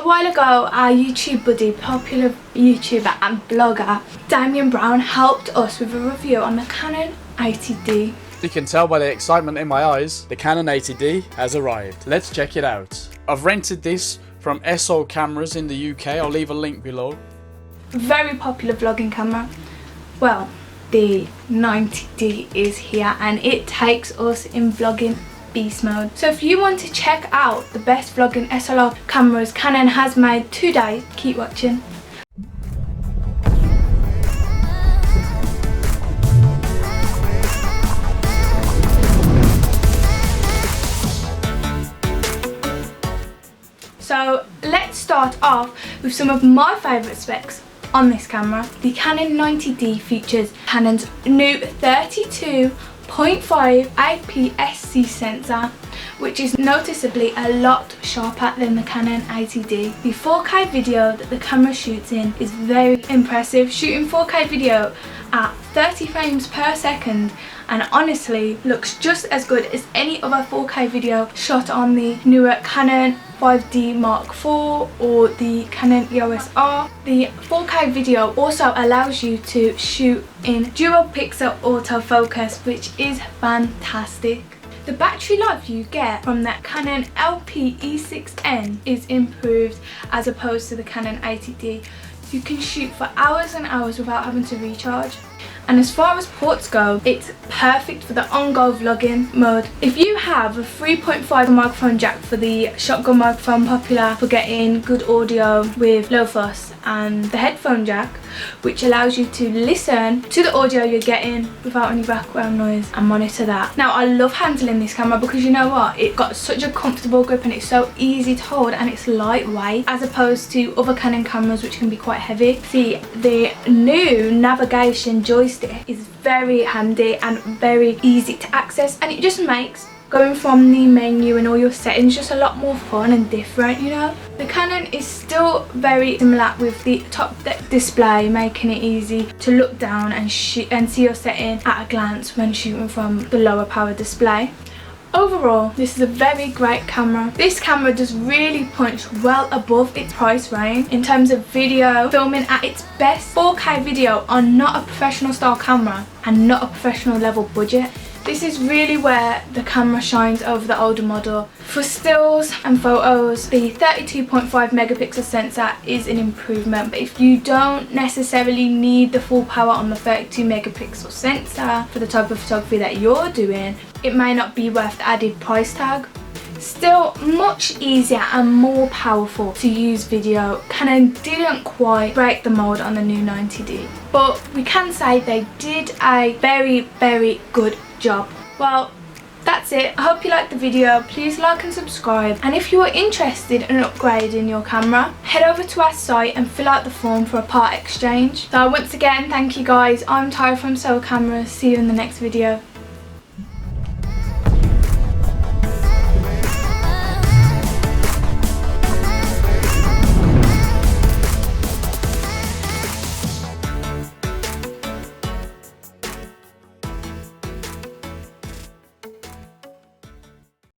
A while ago, our YouTube buddy, popular YouTuber and blogger, Damien Brown, helped us with a review on the Canon 80D. You can tell by the excitement in my eyes, the Canon 80D has arrived. Let's check it out. I've rented this from SO Cameras in the UK. I'll leave a link below. Very popular vlogging camera. Well, the 90D is here and it takes us in vlogging beast mode. So if you want to check out the best vlogging SLR cameras Canon has made today, keep watching. So let's start off with some of my favourite specs on this camera. The Canon 90D features Canon's new 32.5 APS-C sensor, which is noticeably a lot sharper than the Canon 80D. The 4K video that the camera shoots in is very impressive, shooting 4K video at 30 frames per second, and honestly looks just as good as any other 4K video shot on the newer Canon 5D Mark IV or the Canon EOS R. The 4K video also allows you to shoot in dual pixel autofocus, which is fantastic. The battery life you get from that Canon LP-E6N is improved as opposed to the Canon 80D. You can shoot for hours and hours without having to recharge. And as far as ports go, it's perfect for the on-go vlogging mode. If you have a 3.5 microphone jack for the shotgun microphone, popular for getting good audio with low fuss, and the headphone jack, which allows you to listen to the audio you're getting without any background noise and monitor that. Now, I love handling this camera because you know what? It got such a comfortable grip and it's so easy to hold and it's lightweight as opposed to other Canon cameras which can be quite heavy. See, the new navigation joystick is very handy and very easy to access, and it just makes going from the menu and all your settings just a lot more fun and different, you know. The Canon is still very similar with the top display, making it easy to look down and see your setting at a glance when shooting from the lower power display. Overall, this is a very great camera. This camera does really punch well above its price range in terms of video filming at its best. 4K video on not a professional style camera and not a professional level budget. This is really where the camera shines over the older model. For stills and photos, the 32.5 megapixel sensor is an improvement, but if you don't necessarily need the full power on the 32 megapixel sensor for the type of photography that you're doing, it may not be worth the added price tag. Still much easier and more powerful to use video. Canon didn't quite break the mold on the new 90D, but we can say they did a very good job. Well, that's it. I hope you liked the video. Please like and subscribe, and if you are interested in upgrading your camera, head over to our site and fill out the form for a part exchange. So once again, thank you guys. I'm Ty from SO Cameras. See you in the next video.